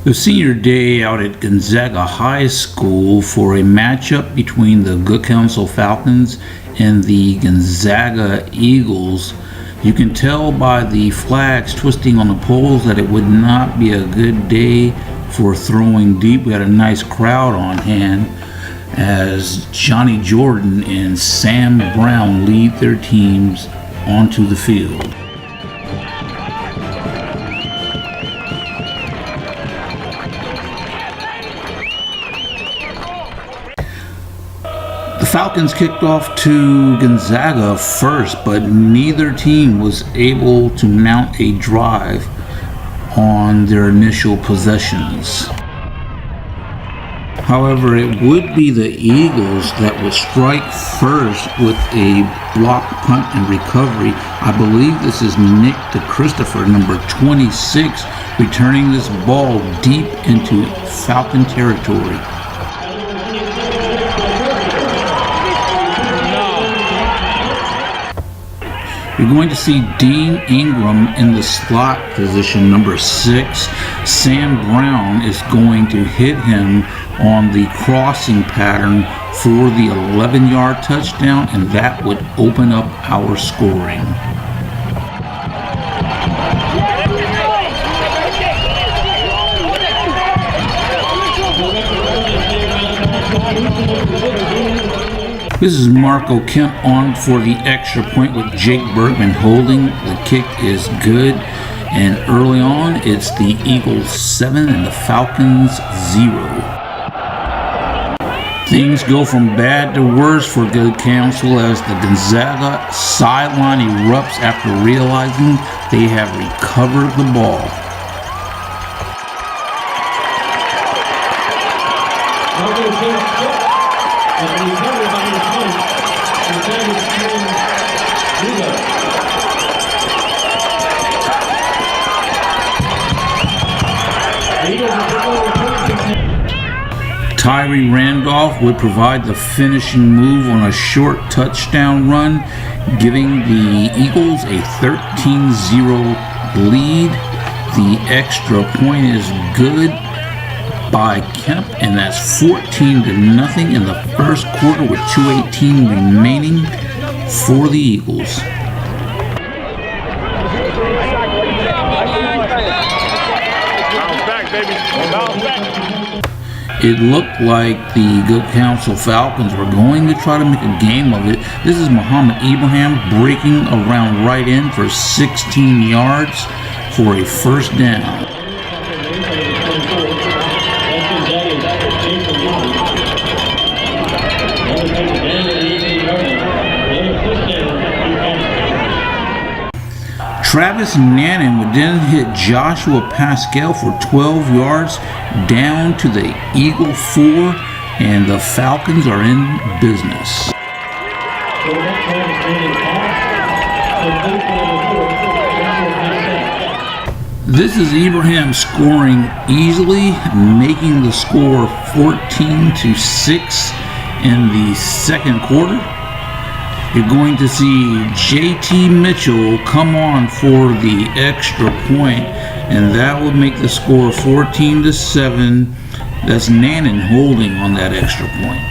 The senior day out at Gonzaga High School for a matchup between the Counsel Falcons and the Gonzaga Eagles. You can tell by the flags twisting on the poles that it would not be a good day for throwing deep. We had a nice crowd on hand as Johnny Jordan and Sam Brown lead their teams onto the field. The Falcons kicked off to Gonzaga first, but neither team was able to mount a drive on their initial possessions. However, it would be the Eagles that would strike first with a block punt and recovery. I believe this is Nick DeChristopher, number 26, returning this ball deep into Falcon territory. You're going to see Dean Ingram in the slot position, number 6. Sam Brown is going to hit him on the crossing pattern for the 11-yard touchdown, and that would open up our scoring. This is Marco Kemp on for the extra point with Jake Bergman holding. The kick is good, and early on it's the Eagles 7 and the Falcons 0. Things go from bad to worse for Good Counsel as the Gonzaga sideline erupts after realizing they have recovered the ball. Tyree Randolph would provide the finishing move on a short touchdown run, giving the Eagles a 13-0 lead. The extra point is good by Kemp, and that's 14-0 in the first quarter with 2:18 remaining for the Eagles. Bounce back, baby. Bounce back. It looked like the Good Counsel Falcons were going to try to make a game of it. This is Muhammad Ibrahim breaking around right in for 16 yards for a first down. Travis Nannon would then hit Joshua Pascal for 12 yards down to the Eagle 4, and the Falcons are in business. This is Ibrahim scoring easily, making the score 14-6 in the second quarter. You're going to see JT Mitchell come on for the extra point, and that would make the score 14-7. That's Nannon holding on that extra point.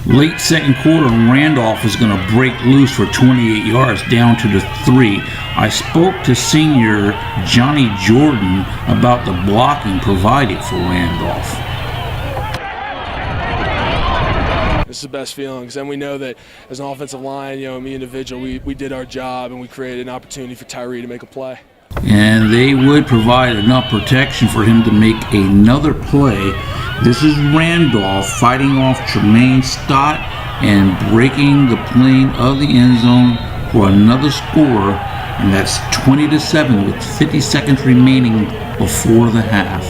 Late second quarter, Randolph is going to break loose for 28 yards down to the 3. I spoke to senior Johnny Jordan about the blocking provided for Randolph. It's the best feeling because then we know that as an offensive line, me individual, we did our job and we created an opportunity for Tyree to make a play. And they would provide enough protection for him to make another play. This is Randolph fighting off Tremaine Stott and breaking the plane of the end zone for another score, and that's 20-7 with 50 seconds remaining before the half.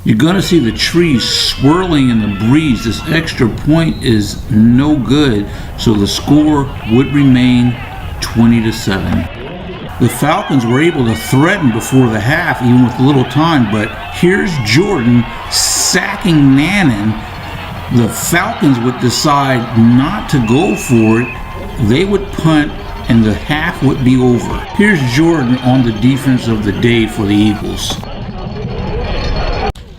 You're going to see the trees swirling in the breeze. This extra point is no good, so the score would remain 20-7. The Falcons were able to threaten before the half, even with little time, but here's Jordan sacking Nannon the Falcons would decide not to go for it, they would punt and the half would be over. Here's Jordan on the defense of the day for the Eagles.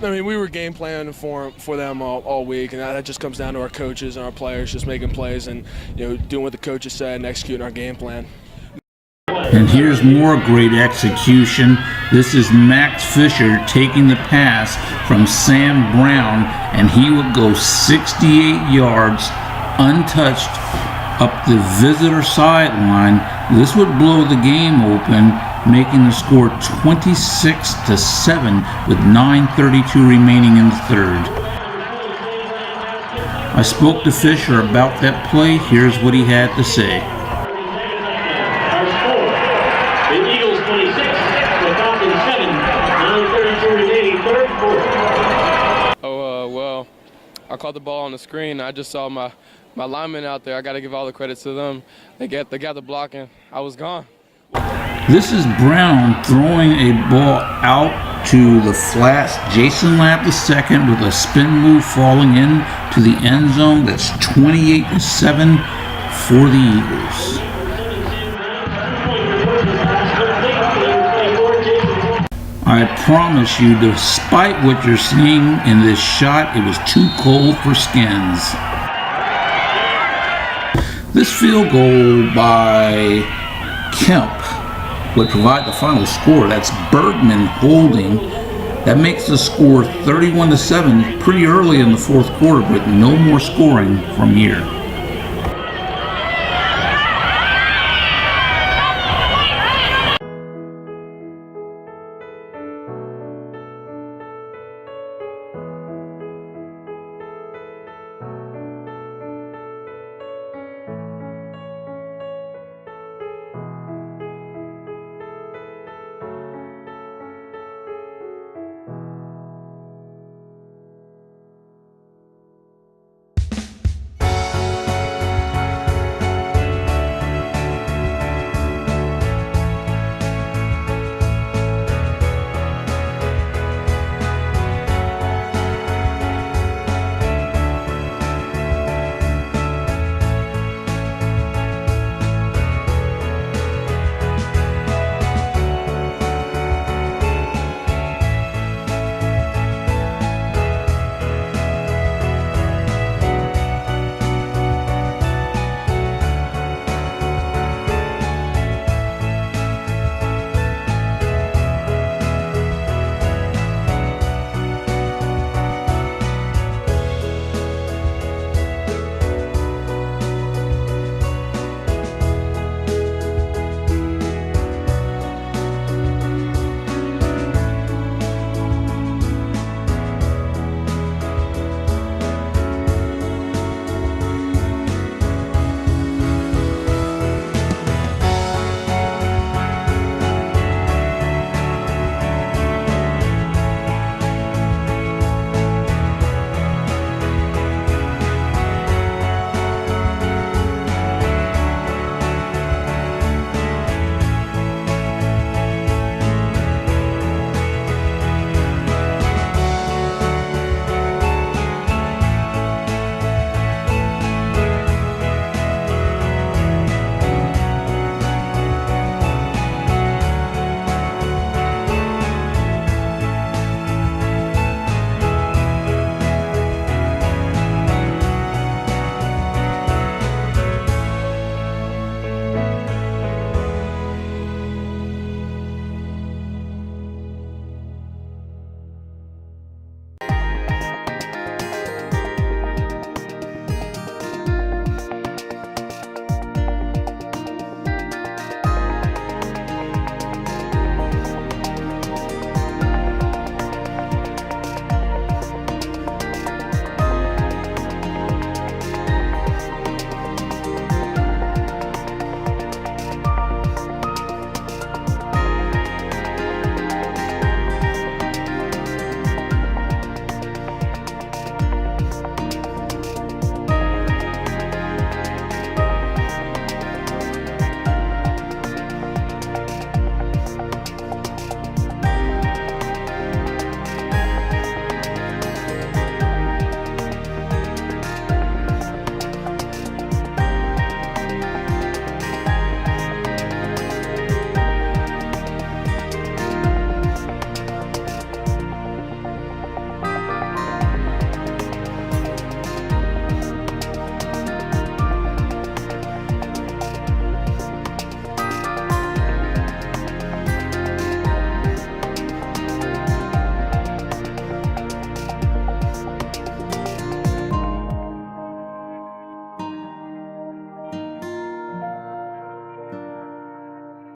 I mean, we were game planning for them all week, and that just comes down to our coaches and our players just making plays and doing what the coaches said and executing our game plan. And here's more great execution. This is Max Fisher taking the pass from Sam Brown, and he would go 68 yards untouched up the visitor sideline. This would blow the game open, making the score 26-7 with 9:32 remaining in the third. I spoke to Fisher about that play. Here's what he had to say. The Eagles 26, the Falcons 7, 9:32 remaining, third quarter. Well, I caught the ball on the screen. I just saw my linemen out there. I got to give all the credit to them. They got the blocking. I was gone. This is Brown throwing a ball out to the flats. Jason Lapp II with a spin move falling in to the end zone. That's 28-7 for the Eagles. I promise you, despite what you're seeing in this shot, it was too cold for skins. This field goal by Kemp would provide the final score. That's Bergman holding. That makes the score 31-7 pretty early in the fourth quarter, but no more scoring from here.